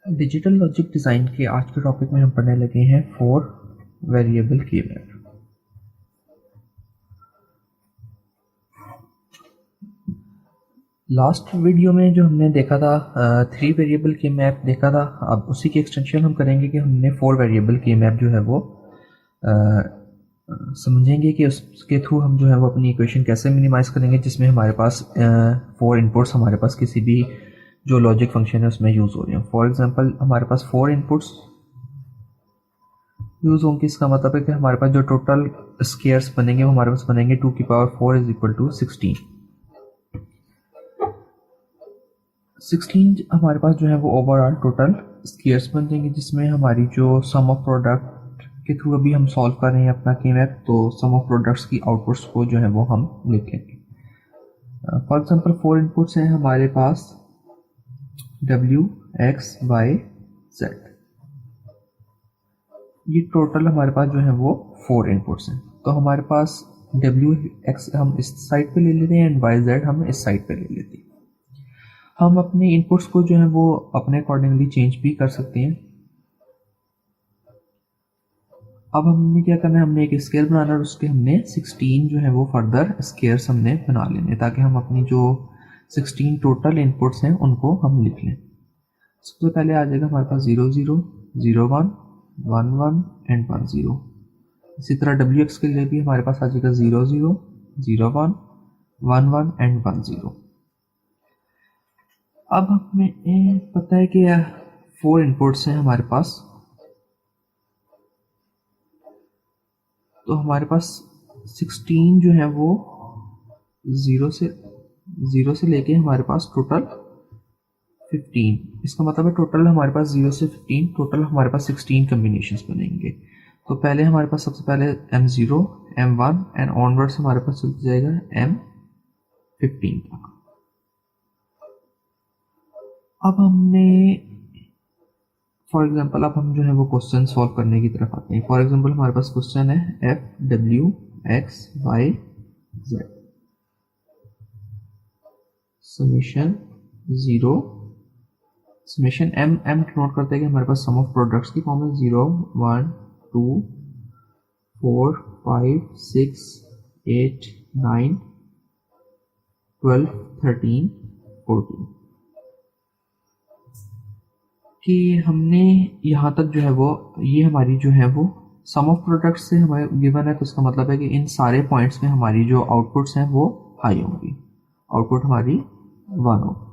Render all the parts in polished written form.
Digital logic design के आज के टॉपिक में हम पढ़ने लगे हैं 4 वेरिएबल की मैप। लास्ट वीडियो में जो हमने देखा था 3 वेरिएबल की मैप देखा था। अब उसी की एक्सटेंशन हम करेंगे कि हमने 4 वेरिएबल की मैप जो है वो समझेंगे कि उसके थ्रू हम जो है वो अपनी इक्वेशन कैसे मिनिमाइज़ करेंगे, जिसमें हमारे पास 4 इनपुट्स हमारे पास किसी भी जो लॉजिक फंक्शन है उसमें यूज़ हो रही हैं। फॉर एग्जांपल हमारे पास 4 इनपुट्स यूज़ होंगे। इसका मतलब है कि हमारे पास जो टोटल स्केयर्स बनेंगे वो हमारे पास बनेंगे 2 की पावर 4 इज इक्वल टू 16। 16 हमारे पास जो है वो ओवरऑल टोटल स्केयर्स बन जाएंगे, जिसमें हमारी जो सम ऑफ प्रोडक्ट के थ्रू अभी हम सॉल्व कर रहे हैं अपना की मैप, तो सम ऑफ प्रोडक्ट्स की आउटपुट्स को जो है वो हम लिख लेंगे। फॉर एग्जांपल 4 इनपुट्स हैं हमारे पास W X Y Z। ये टोटल हमारे पास जो है वो 4 इनपुट्स हैं। तो हमारे पास W X हम इस साइड पे ले लेते हैं एंड Y Z हम इस साइड पे ले लेते हैं। हम अपने इनपुट्स को जो है वो अपने अकॉर्डिंगली चेंज भी कर सकते हैं। अब हमने क्या करना है, हमने एक स्केयर बनाना है और उसके हमने 16 जो है वो फर्दर स्केयर्स हमने बना लेने, ताकि हम अपनी जो 16 टोटल इनपुट्स हैं उनको हम लिख लें। सबसे पहले आ जाएगा हमारे पास 0 0 0 1 1 1 एंड 1 0। इसी तरह WX के लिए भी हमारे पास आ जाएगा 0 0 0 1 1 1 एंड 1 0। अब हमें पता है कि 4 इनपुट्स हैं हमारे पास, तो हमारे पास 16 जो है वो 0 से लेके हमारे पास टोटल 15। इसका मतलब है टोटल हमारे पास 0 से 15 टोटल हमारे पास 16 कम्बिनेशंस बनेंगे। तो पहले हमारे पास सबसे पहले M0 M1 एंड ऑनवर्ड्स हमारे पास चलता जाएगा M15 तक। अब हमने फॉर एग्जांपल अब हम जो है वो क्वेश्चन सॉल्व करने की तरफ आते हैं। फॉर एग्जांपल हमारे पास क्वेश्चन है FW X Y Z summation 0 summation M note करते हैं कि हमारे पास सम ऑफ प्रोडक्ट्स की फॉर्म है 0 1 2 4 5 6 8 9 12 13 14 कि हमने यहाँ तक जो है वो ये हमारी जो है वो सम ऑफ प्रोडक्ट्स से हमारे गिवन है। तो इसका मतलब है कि इन सारे पॉइंट्स में हमारी जो आउटपुट्स हैं वो हाई होंगी, आउटपुट हमारी 1 होगी।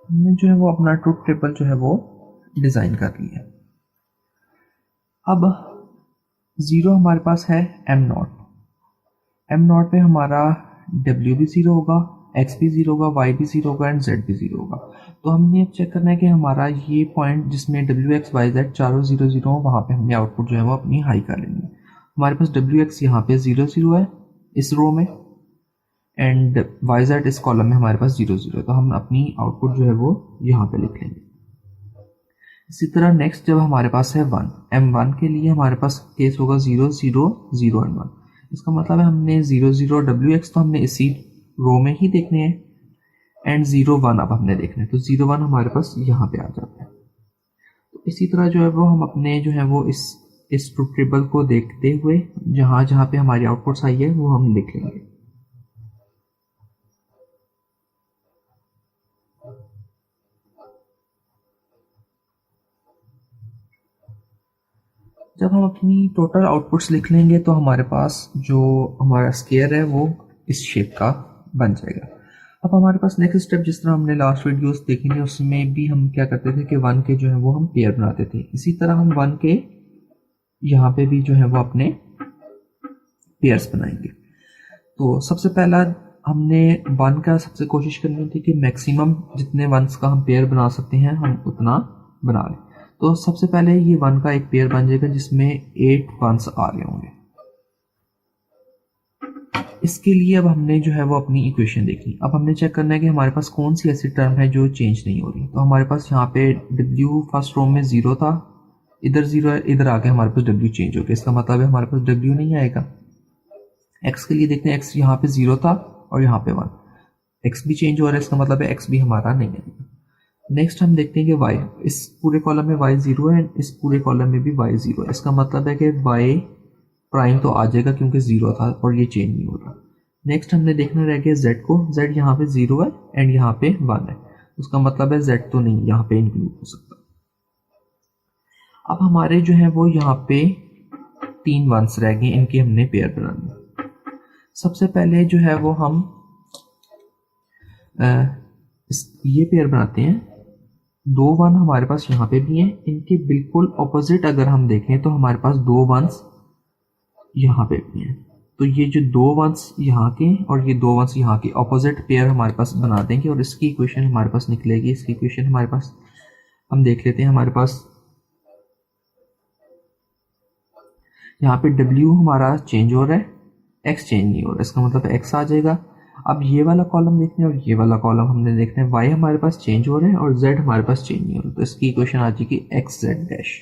हमने जो है वो अपना ट्रुथ टेबल जो है वो डिज़ाइन कर लिया। अब 0 हमारे पास है M0 पे हमारा W भी 0 होगा, X भी 0 होगा, Y भी 0 होगा एंड Z भी 0 होगा। तो हमने अब चेक करना है कि हमारा ये पॉइंट जिसमें W X Y Z चारों 0 0 हो, वहाँ पे हमने आउटपुट जो है वो अपनी हाई कर लेंगे। हमारे पास WX यहाँ पे 0 0 है इस रो में एंड YZ इस कॉलम में हमारे पास 0 0 है, तो हम अपनी आउटपुट जो है वो यहाँ पे लिख लेंगे। इसी तरह नेक्स्ट जब हमारे पास है 1 M1 के लिए हमारे पास केस होगा 0 0 0 एंड 1। इसका मतलब है हमने 0 0 WX तो हमने इसी रो में ही देखने हैं एंड 0 1 अब हमने देखना है, तो 0 1 हमारे पास यहाँ पे आ जाता है। तो इसी तरह जो है वो हम अपने जो है वो इस ट्रुथ टेबल को देखते हुए जहाँ जहाँ पे हमारी आउटपुट्स आई है वो हम लिख लेंगे। जब हम अपनी टोटल आउटपुट्स लिख लेंगे तो हमारे पास जो हमारा स्केयर है वो इस शेप का बन जाएगा। अब हमारे पास नेक्स्ट स्टेप, जिस तरह हमने लास्ट वीडियोस देखी थी उसमें भी हम क्या करते थे कि 1 के जो है वो हम पेयर बनाते थे। इसी तरह हम 1 के यहाँ पे भी जो है वो अपने पेयर्स बनाएंगे। तो सबसे पहला हमने वन का सबसे कोशिश करनी थी कि मैक्सिमम जितने वंस का हम पेयर बना सकते हैं हम उतना बना लें। तो सबसे पहले ये वन का एक पेयर बन जाएगा जिसमें 8 वंस आ रहे होंगे। इसके लिए अब हमने जो है वो अपनी इक्वेशन देखनी। अब हमने चेक करना है कि हमारे पास कौन सी ऐसी टर्म है जो चेंज नहीं हो रही। तो हमारे पास यहाँ पे W फर्स्ट रो में 0 था, इधर 0 है, इधर आके हमारे पास W चेंज हो गया। इसका मतलब है हमारे पास W नहीं आएगा। x के लिए देखते हैं, x यहाँ पे 0 था और यहाँ पे 1, x भी चेंज हो रहा है, इसका मतलब है x भी हमारा नहीं आएगा। नेक्स्ट हम देखते हैं कि y, इस पूरे कॉलम में y 0 है, इस पूरे कॉलम में भी y 0 है। इसका मतलब है कि y प्राइम तो आ जाएगा क्योंकि 0 था और ये चेंज नहीं हो रहा। नेक्स्ट हमने देखना रह गया z को, z यहाँ पे 0 है एंड यहाँ पे 1 है, उसका मतलब है z तो नहीं यहाँ पे इंक्लूड हो सकता। अब हमारे जो है वो यहाँ पे 3 वंस रह गए, इनके हमने पेयर बनाने। सबसे पहले जो है वो हम ये पेयर बनाते हैं। 2 वन हमारे पास यहाँ पे भी हैं, इनके बिल्कुल ऑपोजिट अगर हम देखें तो हमारे पास 2 वंस यहाँ पे भी हैं। तो ये जो 2 वंस यहाँ के और ये 2 वंस यहाँ के ऑपोजिट पेयर हमारे पास बना देंगे और इसकी इक्वेशन हमारे पास निकलेगी। इसकी इक्वेशन हमारे पास हम देख लेते हैं। हमारे पास यहाँ पे W हमारा चेंज हो रहा है, x चेंज नहीं हो रहा, इसका मतलब x आ जाएगा। अब ये वाला कॉलम देखना है और ये वाला कॉलम हमने देखना है। y हमारे पास चेंज हो रहा है और z हमारे पास चेंज नहीं हो रहा, तो इसकी इक्वेशन आ जाएगी एक्स जेड डैश।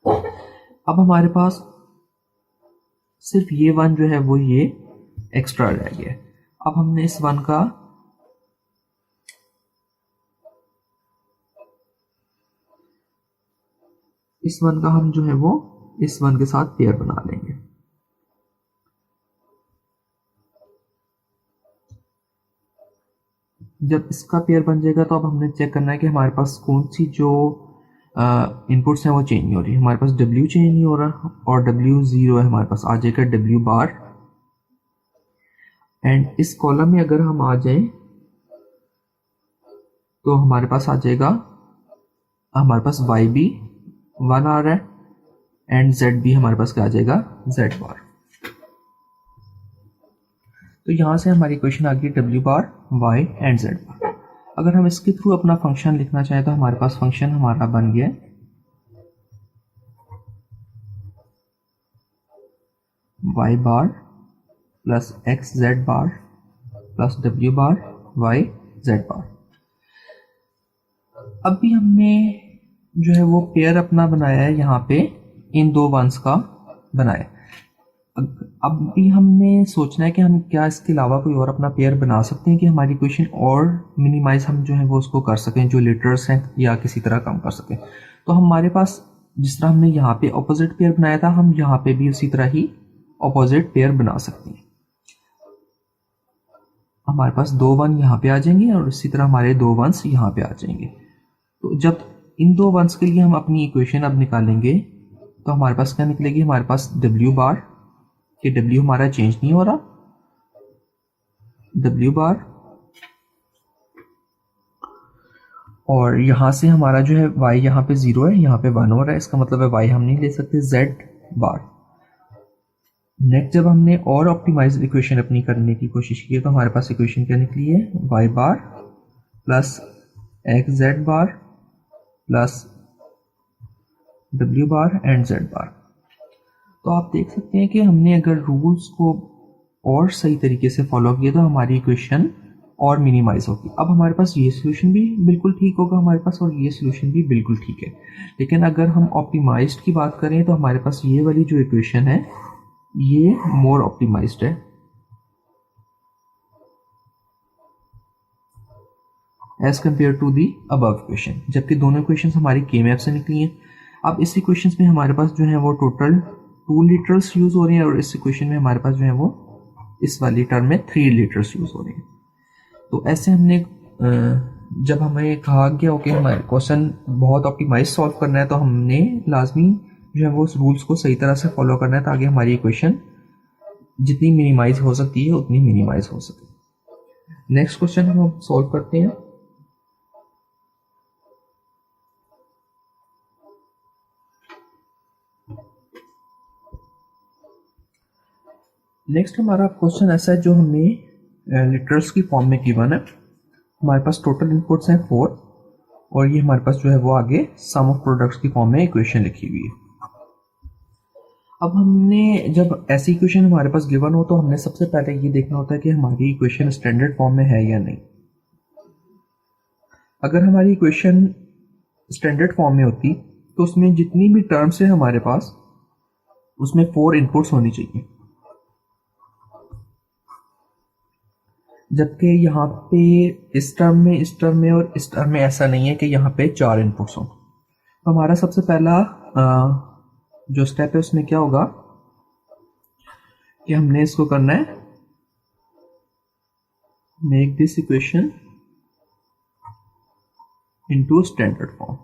अब हमारे पास सिर्फ ये वन जो है वो ये एक्स्ट्रा रह गया। अब हमने इस वन का हम जो है वो इस वन के साथ पेयर बना लेंगे। जब इसका पेयर बन जाएगा तो अब हमने चेक करना है कि हमारे पास कौन सी जो इनपुट्स हैं वो चेंज नहीं हो रही। हमारे पास W चेंज नहीं हो रहा और W 0 है, हमारे पास आ जाएगा W बार। एंड इस कॉलम में अगर हम आ जाएं तो हमारे पास आ जाएगा, हमारे पास Y भी 1 आ रहा है एंड Z भी हमारे पास क्या आ जाएगा, Z बार। तो यहां से हमारी इक्वेशन आ गई W bar Y and Z बार। अगर हम इसके थ्रू अपना फंक्शन लिखना चाहें तो हमारे पास फंक्शन हमारा बन गया y बार प्लस एक्स जेड बार प्लस W बार Y Z बार। अब भी हमने जो है वो पेयर अपना बनाया है, यहाँ पे इन 2 वंस का बनाया। अब भी हमने सोचना है कि हम क्या इसके अलावा कोई और अपना पेयर बना सकते हैं कि हमारी इक्वेशन और मिनिमाइज हम जो है वो उसको कर सकें, जो लिटर्स हैं या किसी तरह कम कर सकें। तो हमारे पास जिस तरह हमने यहाँ पे ऑपोजिट पेयर बनाया था, हम यहाँ पे भी उसी तरह ही ऑपोजिट पेयर बना सकते हैं। हमारे पास 2 वन यहाँ पे आ जाएंगे और इसी तरह हमारे 2 वंस यहाँ पे आ जाएंगे। तो जब इन 2 वंस के लिए हम अपनी इक्वेशन अब निकालेंगे तो हमारे पास क्या निकलेगी, हमारे पास W बार, कि W हमारा चेंज नहीं हो रहा, W बार, और यहाँ से हमारा जो है Y यहाँ पे 0 है, यहाँ पे 1 हो रहा है, इसका मतलब है Y हम नहीं ले सकते, Z बार। नेक्स्ट जब हमने और ऑप्टिमाइज इक्वेशन अपनी करने की कोशिश की है तो हमारे पास इक्वेशन क्या निकली है, Y bar plus x Z bar plus W bar and Z बार। तो आप देख सकते हैं कि हमने अगर रूल्स को और सही तरीके से फॉलो किया तो हमारी इक्वेशन और मिनिमाइज होगी। अब हमारे पास ये सोल्यूशन भी बिल्कुल ठीक होगा हमारे पास और ये सोल्यूशन भी बिल्कुल ठीक है। लेकिन अगर हम ऑप्टिमाइज्ड की बात करें तो हमारे पास ये वाली जो इक्वेशन है ये मोर ऑप्टिमाइज्ड है as compared to the above equation, जबकि दोनों इक्वेशंस हमारी के मैप से निकली हैं। अब इस इक्वेशंस में हमारे पास जो है वो टोटल 2 लीटर्स यूज हो रही हैं और इस इक्वेशन में हमारे पास जो है वो इस वाली टर्म में 3 लीटर्स यूज हो रही हैं। तो ऐसे हमने जब हमें कहा गया कि हमारे क्वेश्चन बहुत ऑप्टिमाइज सॉल्व करना है तो हमने लाजमी जो है वो उस रूल्स को सही तरह से फॉलो करना है ताकि हमारी इक्वेशन जितनी मिनिमाइज हो सकती है उतनी मिनिमाइज हो सके। नेक्स्ट क्वेश्चन हम सॉल्व करते हैं। नेक्स्ट हमारा क्वेश्चन ऐसा है जो हमें लिटरल्स की फॉर्म में गिवन है। हमारे पास टोटल इनपुट्स हैं 4 और ये हमारे पास जो है वो आगे सम ऑफ प्रोडक्ट्स की फॉर्म में इक्वेशन लिखी हुई है। अब हमने जब ऐसी इक्वेशन हमारे पास गिवन हो तो हमने सबसे पहले ये देखना होता है कि हमारी इक्वेशन स्टैंडर्ड फॉर्म में है या नहीं। अगर हमारी इक्वेशन स्टैंडर्ड फॉर्म में होती तो उसमें जितनी भी टर्म्स है हमारे पास उसमें 4 इनपुट्स होनी चाहिए, जबकि यहाँ पे इस टर्म में और इस टर्म में ऐसा नहीं है कि यहाँ पे 4 इनपुट्स हों। तो हमारा सबसे पहला जो स्टेप है उसमें क्या होगा कि हमने इसको करना है make this equation into standard form.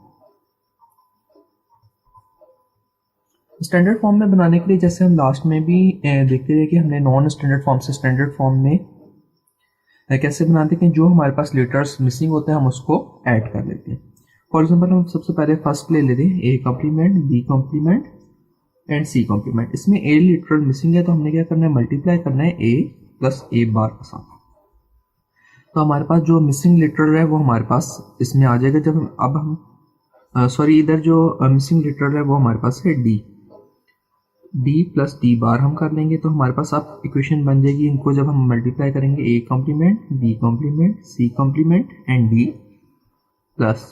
Standard form में बनाने के लिए जैसे हम लास्ट में भी देखते थे कि हमने नॉन स्टैंडर्ड फॉर्म से स्टैंडर्ड फॉर्म में कैसे बनाते हैं कि जो हमारे पास लेटर्स मिसिंग होते हैं हम उसको ऐड कर लेते हैं। फॉर एग्जांपल हम सबसे पहले फर्स्ट ले लेते हैं A complement, B complement and C complement. इसमें ए लिटरल मिसिंग है तो हमने क्या करना है, मल्टीप्लाई करना है ए प्लस ए बार के साथ। तो हमारे पास जो मिसिंग लिटरल है वो हमारे पास इसमें आ जाएगा। जब अब हम इधर जो मिसिंग लिटरल है वो हमारे पास है डी प्लस डी बार हम कर लेंगे तो हमारे पास अब इक्वेशन बन जाएगी। इनको जब हम मल्टीप्लाई करेंगे A complement, B complement, C complement and D plus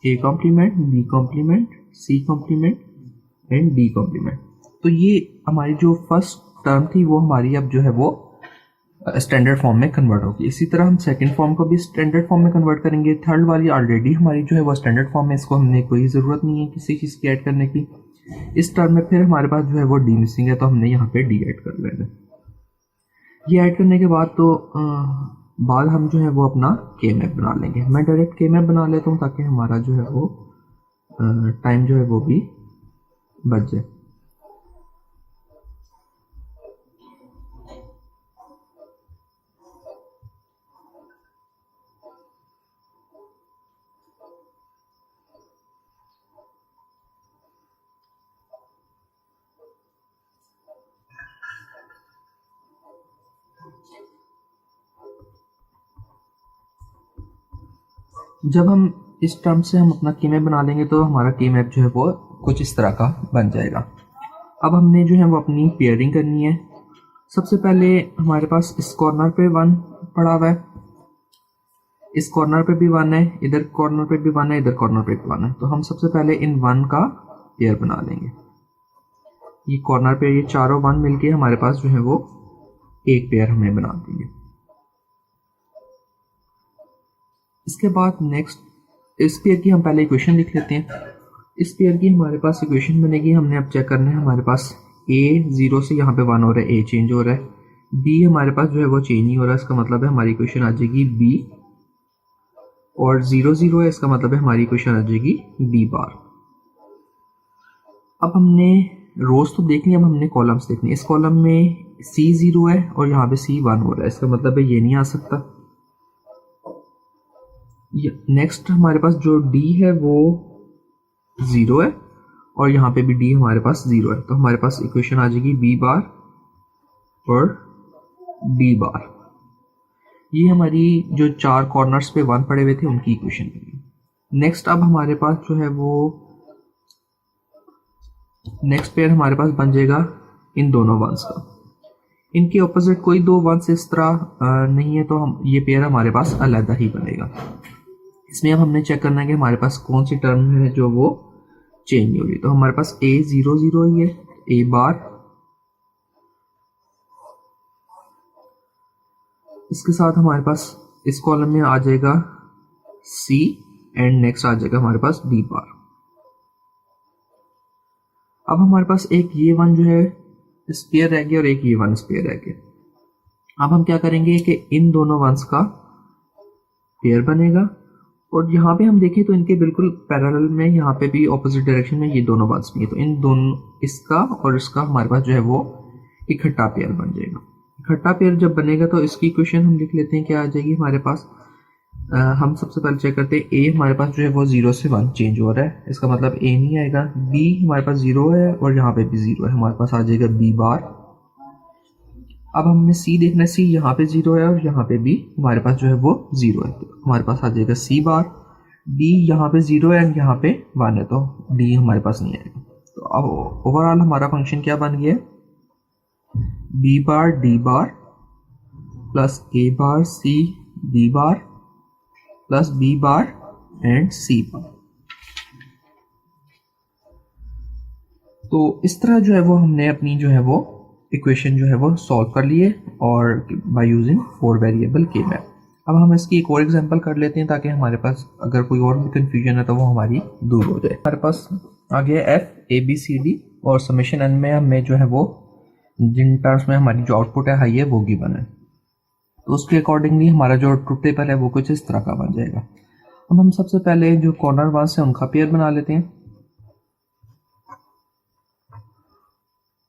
A complement, B complement, C complement and D complement. तो ये हमारी जो फर्स्ट टर्म थी वो हमारी अब जो है वो स्टैंडर्ड फॉर्म में कन्वर्ट होगी। इसी तरह हम सेकंड फॉर्म को भी स्टैंडर्ड फॉर्म में कन्वर्ट करेंगे। थर्ड वाली ऑलरेडी हमारी जो है वो स्टैंडर्ड फॉर्म में, इसको हमने कोई ज़रूरत नहीं है किसी चीज़ की ऐड करने की। इस टर्म में फिर हमारे पास जो है वो डी मिसिंग है तो हमने यहाँ पे डी ऐड कर लेना। ये ऐड करने के बाद तो बाद हम जो है वो अपना के मैप बना लेंगे। मैं डायरेक्ट के मैप बना लेता हूँ ताकि हमारा जो है वो टाइम जो है वो भी बच जाए। जब हम इस टर्म से हम अपना की मैप बना लेंगे तो हमारा की मैप जो है वो कुछ इस तरह का बन जाएगा। अब हमने जो है वो अपनी पेयरिंग करनी है। सबसे पहले हमारे पास इस कॉर्नर पे 1 पड़ा हुआ है, इस कॉर्नर पे भी 1 है, इधर कॉर्नर पे भी 1 है, इधर कॉर्नर पे भी 1 है। तो हम सबसे पहले इन 1 का पेयर बना लेंगे। ये कॉर्नर पे ये चारों 1 मिलके हमारे पास जो है वो एक पेयर हमें बना देंगे। इसके बाद नेक्स्ट इस पेयर की हम पहले इक्वेशन लिख लेते हैं। इस पेयर की हमारे पास इक्वेशन बनेगी। हमने अब चेक करना है हमारे पास a 0 से यहाँ पे 1 हो रहा है, a चेंज हो रहा है, b हमारे पास जो है वो चेंज नहीं हो रहा है। इसका मतलब है हमारी इक्वेशन आ जाएगी b, और 0 0 है, इसका मतलब है हमारी इक्वेशन आ जाएगी b बार। अब हमने रोज तो देख लिया, अब हमने कॉलम्स देखने। इस कॉलम में c 0 है और यहाँ पे c 1 हो रहा है, इसका मतलब है ये नहीं आ सकता। नेक्स्ट हमारे पास जो d है वो 0 है और यहाँ पे भी d हमारे पास 0 है। तो हमारे पास इक्वेशन आ जाएगी b बार और d बार। ये हमारी जो 4 कॉर्नर्स पे 1 पड़े हुए थे उनकी इक्वेशन बनी। नेक्स्ट अब हमारे पास जो है वो नेक्स्ट पेयर हमारे पास बन जाएगा इन दोनों 1s का। इनके ऑपोजिट कोई 2 1s इस तरह नहीं है तो हम ये पेयर हमारे पास अलग ही बनेगा। इसमें अब हमने चेक करना है कि हमारे पास कौन सी टर्म है जो वो चेंज नहीं हो रही। तो हमारे पास a 0 0 ही है, a बार, इसके साथ हमारे पास इस कॉलम में आ जाएगा c एंड नेक्स्ट आ जाएगा हमारे पास b बार। अब हमारे पास एक ये 1 जो है स्पेयर रह गया और एक ये 1 स्पेयर रह गया। अब हम क्या करेंगे कि इन दोनों 1s का पेयर बनेगा और यहाँ पे हम देखें तो इनके बिल्कुल पैरेलल में यहाँ पे भी ऑपोजिट डायरेक्शन में ये दोनों 1s भी है। तो इन दोनों, इसका और इसका हमारे पास जो है वो इकट्ठा पेयर बन जाएगा। इकट्ठा पेयर जब बनेगा तो इसकी इक्वेशन हम लिख लेते हैं, क्या आ जाएगी हमारे पास। हम सबसे पहले चेक करते हैं a हमारे पास जो है वो 0 से 1 चेंज हो रहा है, इसका मतलब a नहीं आएगा। b हमारे पास 0 है और यहाँ पे भी 0 है, हमारे पास आ जाएगा b बार। अब हमने सी देखना है, सी यहाँ पे 0 है और यहाँ पे भी हमारे पास जो है वो 0 है, तो हमारे पास आ जाएगा सी बार। डी यहाँ पे 0 है एंड यहाँ पे 1 है, तो डी हमारे पास नहीं आएगा। तो अब ओवरऑल हमारा फंक्शन क्या बन गया, b bar D bar plus a bar c d bar plus b bar and c bar. तो इस तरह जो है वो हमने अपनी जो है वो इक्वेशन जो है वो सॉल्व कर लिए और बाय यूजिंग 4 वेरिएबल के मैप। अब हम इसकी एक और एग्जांपल कर लेते हैं ताकि हमारे पास अगर कोई और भी कंफ्यूजन है तो वो हमारी दूर हो जाए। हमारे पास आ गया F A B C D और समेशन एन में हमें जो है वो जिन टर्म्स में हमारी जो आउटपुट है हाई है वो गिवन है, तो उसके अकॉर्डिंगली हमारा जो ट्रुथ टेबल है वो कुछ इस तरह का बन जाएगा। अब हम सबसे पहले जो कॉर्नर वंस है उनका पेयर बना लेते हैं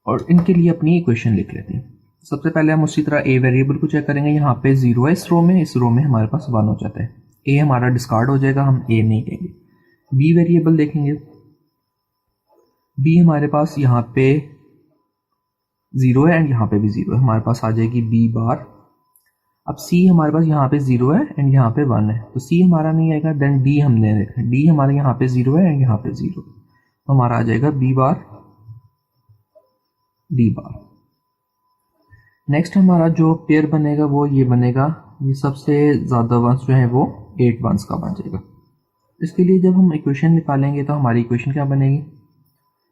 और इनके लिए अपनी इक्वेशन लिख लेते हैं। सबसे पहले हम उसी तरह ए वेरिएबल को चेक करेंगे, यहाँ पे 0 है इस रो में, इस रो में हमारे पास 1 हो जाता है, ए हमारा डिस्कार्ड हो जाएगा, हम ए नहीं लेंगे। बी वेरिएबल देखेंगे, बी हमारे पास यहाँ पे 0 है एंड यहाँ पे भी 0 है, हमारे पास आ जाएगी बी बार। अब सी हमारे पास यहाँ पे 0 है एंड यहाँ पे 1 है, तो सी हमारा नहीं आएगा। देन डी हमने देखा, डी हमारे यहाँ पे 0 है एंड यहाँ पे 0, तो हमारा आ जाएगा B bar D bar. Next हमारा जो पेयर बनेगा वो ये बनेगा, ये सबसे ज़्यादा वंस जो है वो 8 वंस का बन जाएगा। इसके लिए जब हम इक्वेशन निकालेंगे तो हमारी इक्वेशन क्या बनेगी,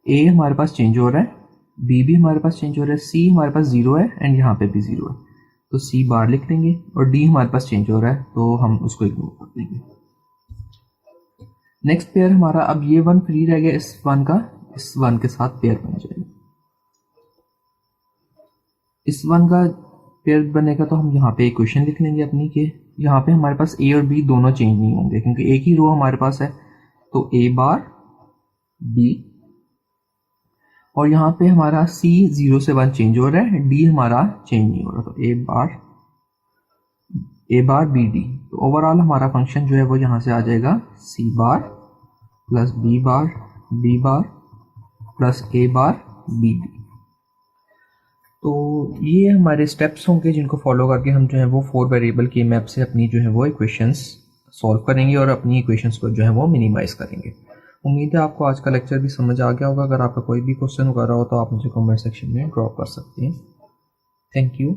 ए हमारे पास चेंज हो रहा है, बी भी हमारे पास चेंज हो रहा है, सी हमारे पास 0 है एंड यहाँ पे भी 0 है, तो सी बार लिख लेंगे, और डी हमारे पास चेंज हो रहा है तो हम उसको इग्नोर कर देंगे। नेक्स्ट पेयर हमारा, अब ये 1 फ्री रह गया, इस 1 का इस 1 के साथ पेयर बन जाएगा। इस 1 का पेयर बनेगा तो हम यहाँ पे इक्वेशन लिख लेंगे अपनी के, यहाँ पे हमारे पास ए और बी दोनों चेंज नहीं होंगे क्योंकि एक ही रो हमारे पास है, तो ए बार बी, और यहाँ पे हमारा सी 0 से 1 चेंज हो रहा है, डी हमारा चेंज नहीं हो रहा, तो ए बार बी डी। तो ओवरऑल हमारा फंक्शन जो है वो यहाँ से आ जाएगा सी बार plus b bar plus a bar B D. तो ये हमारे स्टेप्स होंगे जिनको फॉलो करके हम जो है वो 4 वेरिएबल के मैप से अपनी जो है वो इक्वेशंस सॉल्व करेंगे और अपनी इक्वेशंस को जो है वो मिनिमाइज करेंगे। उम्मीद है आपको आज का लेक्चर भी समझ आ गया होगा। अगर आपका कोई भी क्वेश्चन वगैरह हो तो आप मुझे कमेंट सेक्शन में ड्रॉप कर सकते हैं। Thank you.